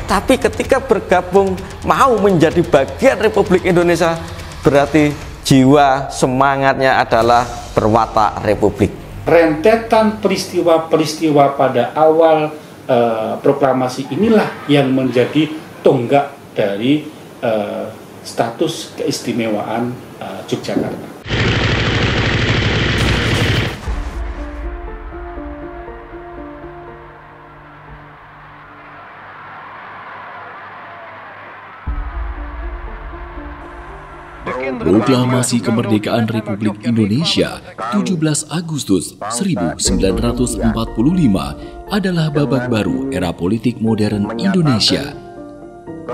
Tapi ketika bergabung mau menjadi bagian Republik Indonesia, berarti jiwa semangatnya adalah berwatak republik. Rentetan peristiwa-peristiwa pada awal proklamasi inilah yang menjadi tonggak dari status keistimewaan Yogyakarta. Proklamasi Kemerdekaan Republik Indonesia 17 Agustus 1945 adalah babak baru era politik modern Indonesia.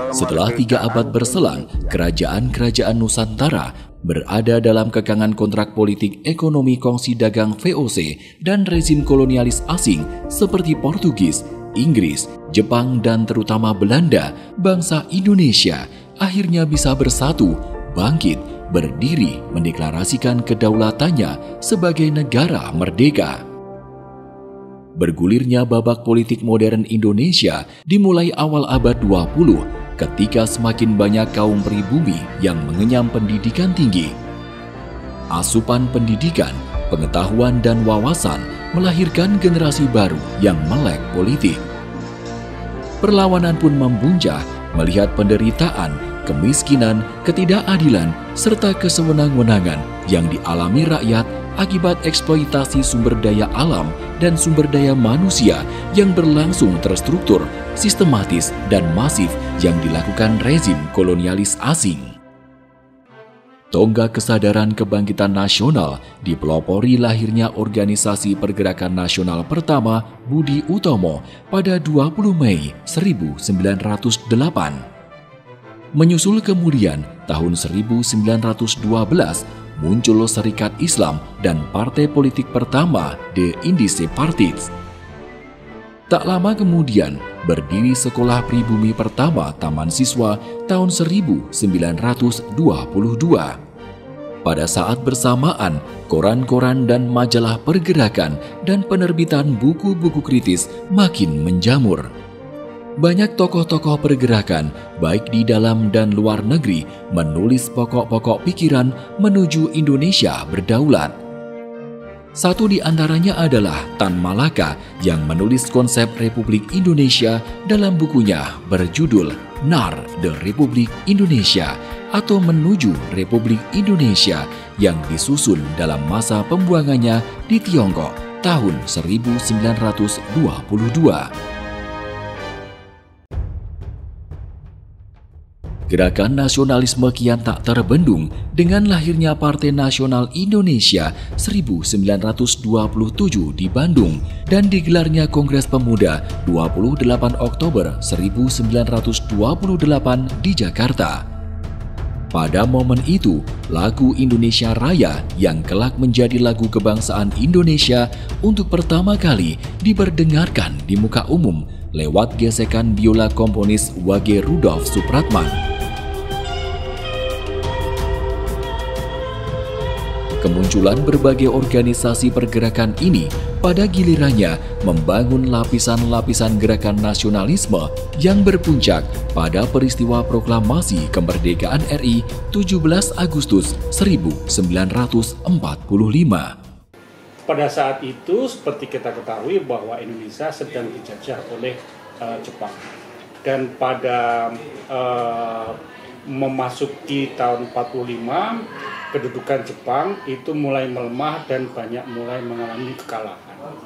Setelah 3 abad berselang, kerajaan-kerajaan Nusantara berada dalam kekangan kontrak politik ekonomi kongsi dagang VOC dan rezim kolonialis asing seperti Portugis, Inggris, Jepang, dan terutama Belanda. Bangsa Indonesia akhirnya bisa bersatu, bangkit, berdiri, mendeklarasikan kedaulatannya sebagai negara merdeka. Bergulirnya babak politik modern Indonesia dimulai awal abad 20 ketika semakin banyak kaum pribumi yang mengenyam pendidikan tinggi. Asupan pendidikan, pengetahuan, dan wawasan melahirkan generasi baru yang melek politik. Perlawanan pun membuncah melihat penderitaan, kemiskinan, ketidakadilan, serta kesewenang-wenangan yang dialami rakyat akibat eksploitasi sumber daya alam dan sumber daya manusia yang berlangsung terstruktur, sistematis, dan masif yang dilakukan rezim kolonialis asing. Tonggak kesadaran kebangkitan nasional dipelopori lahirnya Organisasi Pergerakan Nasional pertama Budi Utomo pada 20 Mei 1908. Menyusul kemudian tahun 1912 muncul Serikat Islam dan partai politik pertama The Indice Parties. Tak lama kemudian berdiri sekolah pribumi pertama Taman Siswa tahun 1922. Pada saat bersamaan, koran-koran dan majalah pergerakan dan penerbitan buku-buku kritis makin menjamur. Banyak tokoh-tokoh pergerakan, baik di dalam dan luar negeri, menulis pokok-pokok pikiran menuju Indonesia berdaulat. Satu di antaranya adalah Tan Malaka yang menulis konsep Republik Indonesia dalam bukunya berjudul NAR The Republik Indonesia atau Menuju Republik Indonesia yang disusun dalam masa pembuangannya di Tiongkok tahun 1922. Gerakan nasionalisme kian tak terbendung dengan lahirnya Partai Nasional Indonesia 1927 di Bandung dan digelarnya Kongres Pemuda 28 Oktober 1928 di Jakarta. Pada momen itu, lagu Indonesia Raya yang kelak menjadi lagu kebangsaan Indonesia untuk pertama kali diperdengarkan di muka umum lewat gesekan biola komponis Wage Rudolf Supratman. Kemunculan berbagai organisasi pergerakan ini pada gilirannya membangun lapisan-lapisan gerakan nasionalisme yang berpuncak pada peristiwa proklamasi kemerdekaan RI 17 Agustus 1945. Pada saat itu seperti kita ketahui bahwa Indonesia sedang dijajah oleh Jepang. Dan pada memasuki tahun 45 kedudukan Jepang itu mulai melemah dan banyak mulai mengalami kekalahan.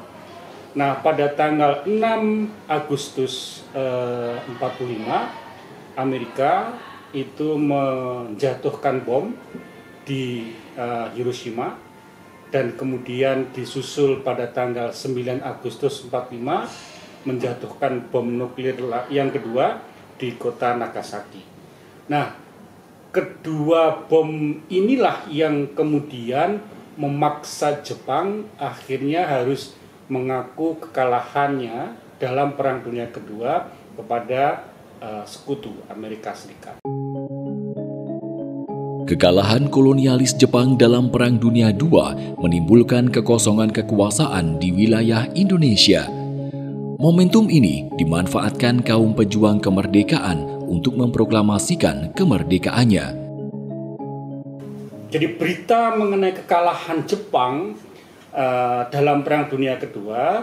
Nah, pada tanggal 6 Agustus 45 Amerika itu menjatuhkan bom di Hiroshima dan kemudian disusul pada tanggal 9 Agustus 45 menjatuhkan bom nuklir yang kedua di kota Nagasaki. Nah, kedua bom inilah yang kemudian memaksa Jepang akhirnya harus mengaku kekalahannya dalam Perang Dunia Kedua kepada sekutu Amerika Serikat. Kekalahan kolonialis Jepang dalam Perang Dunia II menimbulkan kekosongan kekuasaan di wilayah Indonesia. Momentum ini dimanfaatkan kaum pejuang kemerdekaan untuk memproklamasikan kemerdekaannya. Jadi berita mengenai kekalahan Jepang dalam Perang Dunia Kedua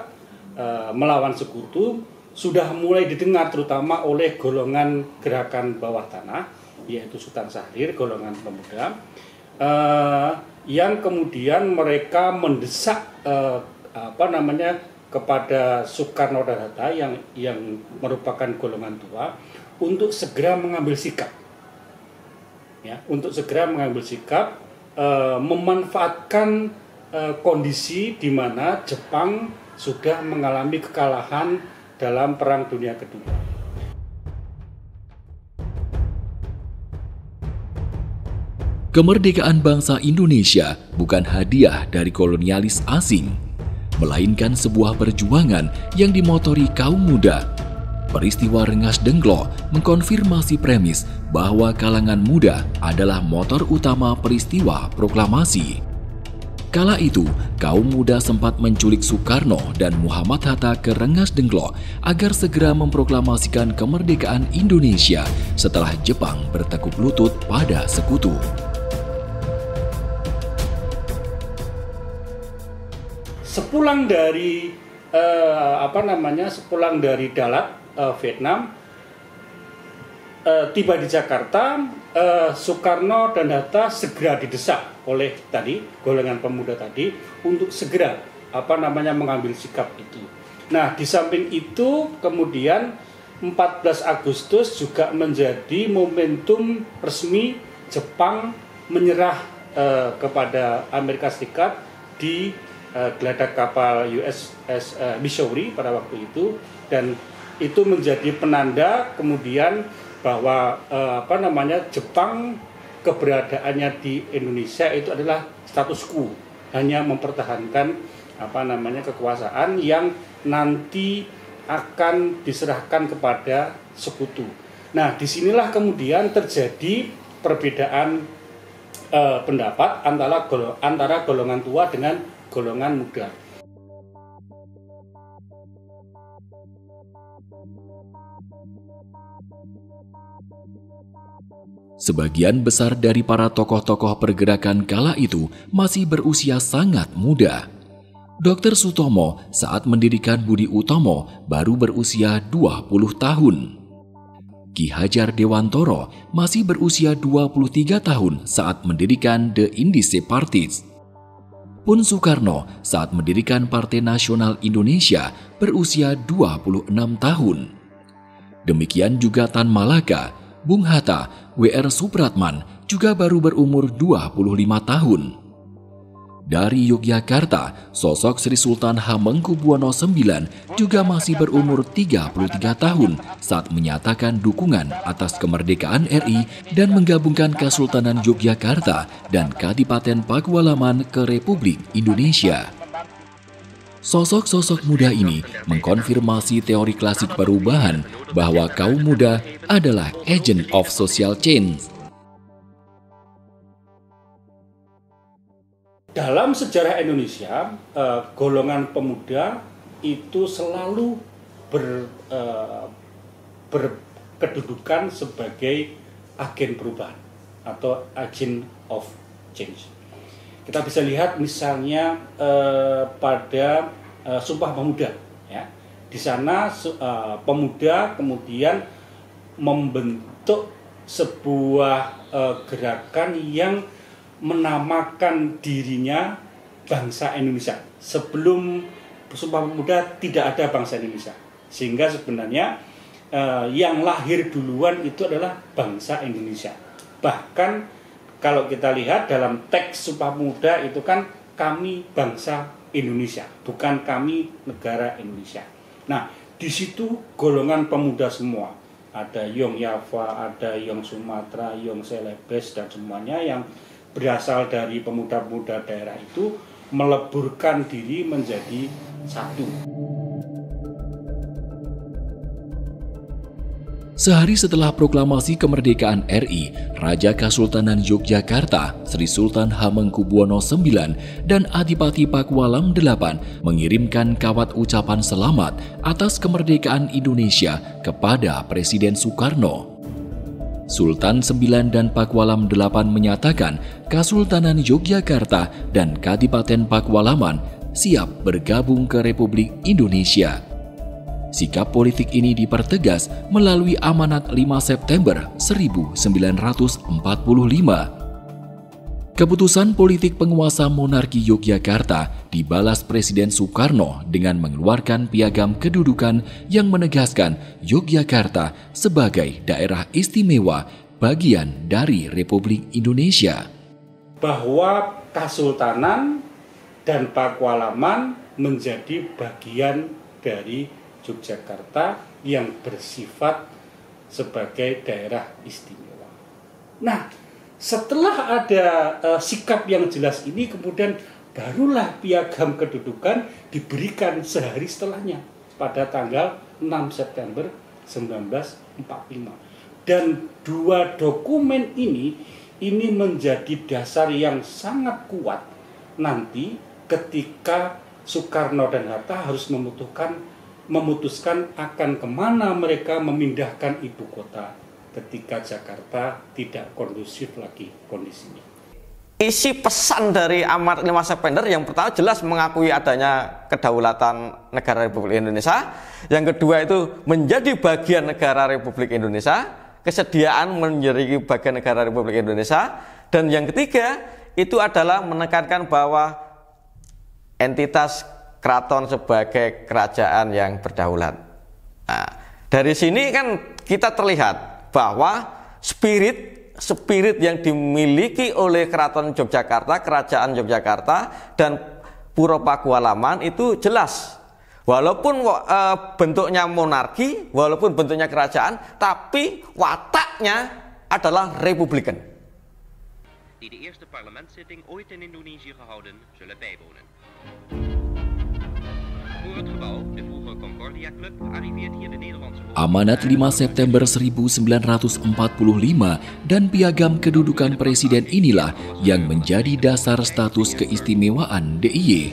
melawan Sekutu sudah mulai didengar terutama oleh golongan gerakan bawah tanah, yaitu Sultan Syahrir, golongan pemuda, yang kemudian mereka mendesak kepada Soekarno dan Hatta yang merupakan golongan tua untuk segera mengambil sikap, ya, untuk segera mengambil sikap, memanfaatkan kondisi di mana Jepang sudah mengalami kekalahan dalam Perang Dunia Kedua. Kemerdekaan bangsa Indonesia bukan hadiah dari kolonialis asing, melainkan sebuah perjuangan yang dimotori kaum muda. Peristiwa Rengas Dengklok mengkonfirmasi premis bahwa kalangan muda adalah motor utama peristiwa proklamasi. Kala itu, kaum muda sempat menculik Soekarno dan Muhammad Hatta ke Rengas Dengklok agar segera memproklamasikan kemerdekaan Indonesia setelah Jepang bertekuk lutut pada Sekutu. Sepulang dari Dalat, Vietnam, tiba di Jakarta, Soekarno dan Hatta segera didesak oleh golongan pemuda tadi untuk segera mengambil sikap itu. Nah, di samping itu kemudian 14 Agustus juga menjadi momentum resmi Jepang menyerah kepada Amerika Serikat di geladak kapal USS Missouri pada waktu itu, dan itu menjadi penanda kemudian bahwa Jepang keberadaannya di Indonesia itu adalah status quo, hanya mempertahankan kekuasaan yang nanti akan diserahkan kepada Sekutu. Nah, disinilah kemudian terjadi perbedaan pendapat antara golongan tua dengan golongan muda. Sebagian besar dari para tokoh-tokoh pergerakan kala itu masih berusia sangat muda. Dr. Sutomo saat mendirikan Budi Utomo baru berusia 20 tahun. Ki Hajar Dewantoro masih berusia 23 tahun saat mendirikan The Indische Parties. Pun Soekarno saat mendirikan Partai Nasional Indonesia berusia 26 tahun. Demikian juga Tan Malaka, Bung Hatta, W.R. Supratman juga baru berumur 25 tahun. Dari Yogyakarta, sosok Sri Sultan Hamengkubuwono IX juga masih berumur 33 tahun saat menyatakan dukungan atas kemerdekaan RI dan menggabungkan Kesultanan Yogyakarta dan Kadipaten Pakualaman ke Republik Indonesia. Sosok-sosok muda ini mengkonfirmasi teori klasik perubahan bahwa kaum muda adalah agent of social change. Dalam sejarah Indonesia, golongan pemuda itu selalu berkedudukan sebagai agen perubahan atau agent of change. Kita bisa lihat misalnya pada Sumpah Pemuda, ya. Di sana pemuda kemudian membentuk sebuah gerakan yang menamakan dirinya bangsa Indonesia. Sebelum Sumpah Pemuda tidak ada bangsa Indonesia, sehingga sebenarnya yang lahir duluan itu adalah bangsa Indonesia. Bahkan kalau kita lihat dalam teks Sumpah Pemuda itu kan kami bangsa Indonesia, bukan kami negara Indonesia. Nah, di situ golongan pemuda semua, ada Yong Yava, ada Yong Sumatera, Yong Celebes dan semuanya yang berasal dari pemuda-pemuda daerah itu meleburkan diri menjadi satu. Sehari setelah proklamasi kemerdekaan RI, Raja Kasultanan Yogyakarta, Sri Sultan Hamengkubuwono IX dan Adipati Pakualam VIII mengirimkan kawat ucapan selamat atas kemerdekaan Indonesia kepada Presiden Soekarno. Sultan IX dan Pakualam VIII menyatakan Kasultanan Yogyakarta dan Kadipaten Pakualaman siap bergabung ke Republik Indonesia. Sikap politik ini dipertegas melalui Amanat 5 September 1945. Keputusan politik penguasa monarki Yogyakarta dibalas Presiden Soekarno dengan mengeluarkan piagam kedudukan yang menegaskan Yogyakarta sebagai daerah istimewa bagian dari Republik Indonesia. Bahwa Kasultanan dan Pakualaman menjadi bagian dari Yogyakarta yang bersifat sebagai daerah istimewa. Nah, setelah ada sikap yang jelas ini, kemudian barulah piagam kedudukan diberikan sehari setelahnya pada tanggal 6 September 1945. Dan dua dokumen ini menjadi dasar yang sangat kuat nanti ketika Soekarno dan Hatta harus memutuskan akan kemana mereka memindahkan ibu kota ketika Jakarta tidak kondusif lagi kondisinya. Isi pesan dari Amanat 5 September yang pertama jelas mengakui adanya kedaulatan negara Republik Indonesia. Yang kedua itu menjadi bagian negara Republik Indonesia, kesediaan menjadi bagian negara Republik Indonesia. Dan yang ketiga itu adalah menekankan bahwa entitas keraton sebagai kerajaan yang berdaulat. Nah, dari sini kan kita terlihat bahwa spirit yang dimiliki oleh Keraton Yogyakarta, Kerajaan Yogyakarta dan Puro Pakualaman itu jelas. Walaupun bentuknya monarki, walaupun bentuknya kerajaan, tapi wataknya adalah republikan. Die de eerste parlementszitting ooit in Indonesië gehouden zullen bijwonen. Voor het gebouw, de vroegere Concordia Club, arriveert hier de Nederlandse... Amanat 5 September 1945 dan Piagam Kedudukan Presiden inilah yang menjadi dasar status keistimewaan DIY.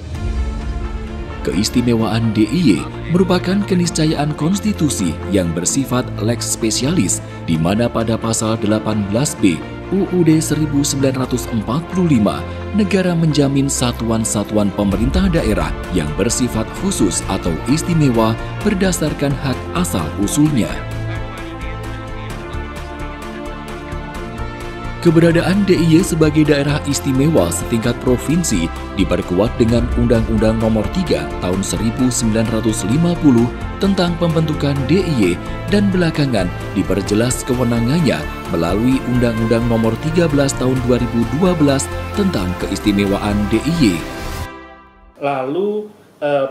Keistimewaan DIY merupakan keniscayaan konstitusi yang bersifat lex specialis, di mana pada pasal 18B UUD 1945, negara menjamin satuan-satuan pemerintah daerah yang bersifat khusus atau istimewa berdasarkan hak asal-usulnya. Keberadaan DIY sebagai daerah istimewa setingkat provinsi diperkuat dengan Undang-Undang Nomor 3 Tahun 1950 tentang pembentukan DIY dan belakangan diperjelas kewenangannya melalui Undang-Undang Nomor 13 Tahun 2012 tentang keistimewaan DIY. Lalu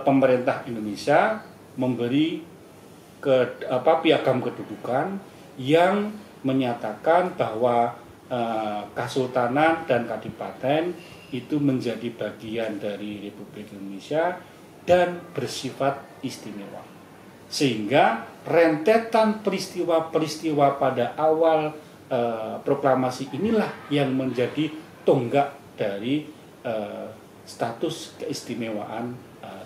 pemerintah Indonesia memberi piagam kedudukan yang menyatakan bahwa Kasultanan dan Kadipaten itu menjadi bagian dari Republik Indonesia dan bersifat istimewa. Sehingga rentetan peristiwa-peristiwa pada awal proklamasi inilah yang menjadi tonggak dari status keistimewaan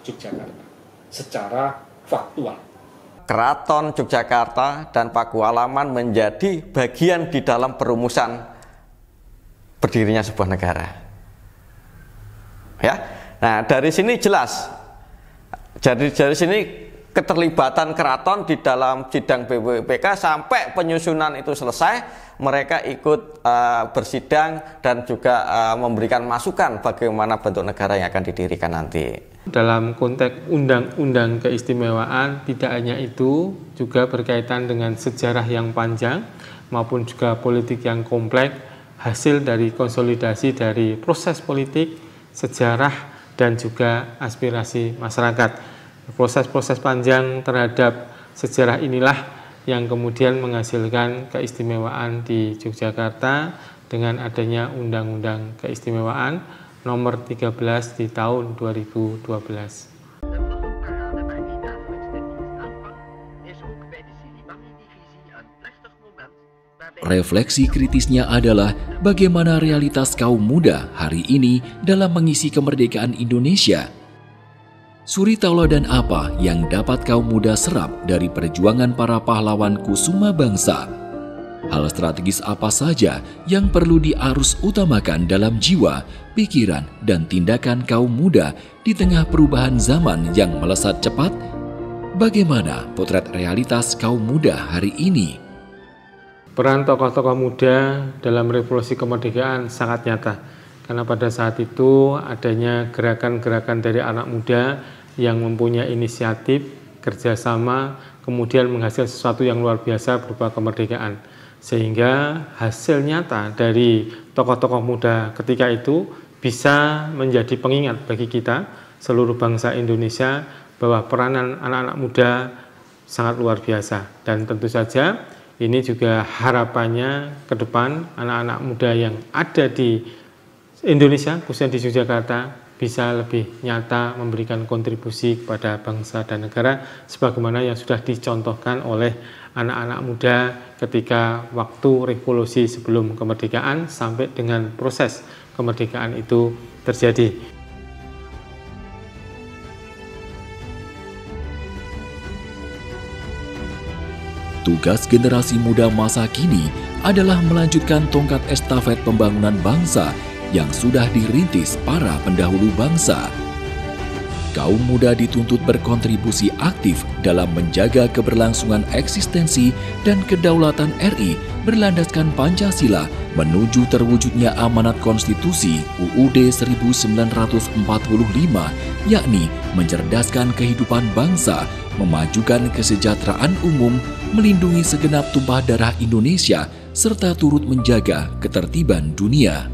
Yogyakarta secara faktual. Keraton Yogyakarta dan Pakualaman menjadi bagian di dalam perumusan berdirinya sebuah negara. Ya, nah dari sini jelas. Dari sini keterlibatan keraton di dalam sidang BPUPK sampai penyusunan itu selesai, mereka ikut bersidang dan juga memberikan masukan bagaimana bentuk negara yang akan didirikan nanti. Dalam konteks undang-undang keistimewaan, tidak hanya itu, juga berkaitan dengan sejarah yang panjang maupun juga politik yang kompleks, hasil dari konsolidasi dari proses politik, sejarah, dan juga aspirasi masyarakat. Proses-proses panjang terhadap sejarah inilah yang kemudian menghasilkan keistimewaan di Yogyakarta dengan adanya Undang-Undang Keistimewaan Nomor 13 di tahun 2012. is ook bij de Silimahi-divisie een Refleksi kritisnya adalah bagaimana realitas kaum muda hari ini dalam mengisi kemerdekaan Indonesia. Suri tauladan apa yang dapat kaum muda serap dari perjuangan para pahlawan kusuma bangsa? Hal strategis apa saja yang perlu diarus utamakan dalam jiwa, pikiran, dan tindakan kaum muda di tengah perubahan zaman yang melesat cepat? Bagaimana potret realitas kaum muda hari ini? Peran tokoh-tokoh muda dalam revolusi kemerdekaan sangat nyata. Karena pada saat itu adanya gerakan-gerakan dari anak muda yang mempunyai inisiatif, kerjasama, kemudian menghasilkan sesuatu yang luar biasa berupa kemerdekaan. Sehingga hasil nyata dari tokoh-tokoh muda ketika itu bisa menjadi pengingat bagi kita, seluruh bangsa Indonesia, bahwa peranan anak-anak muda sangat luar biasa. Dan tentu saja ini juga harapannya ke depan anak-anak muda yang ada di Indonesia, khususnya di Yogyakarta, bisa lebih nyata memberikan kontribusi kepada bangsa dan negara sebagaimana yang sudah dicontohkan oleh anak-anak muda ketika waktu revolusi sebelum kemerdekaan sampai dengan proses kemerdekaan itu terjadi. Tugas generasi muda masa kini adalah melanjutkan tongkat estafet pembangunan bangsa yang sudah dirintis para pendahulu bangsa. Kaum muda dituntut berkontribusi aktif dalam menjaga keberlangsungan eksistensi dan kedaulatan RI berlandaskan Pancasila menuju terwujudnya amanat konstitusi UUD 1945, yakni mencerdaskan kehidupan bangsa, memajukan kesejahteraan umum, melindungi segenap tumpah darah Indonesia, serta turut menjaga ketertiban dunia.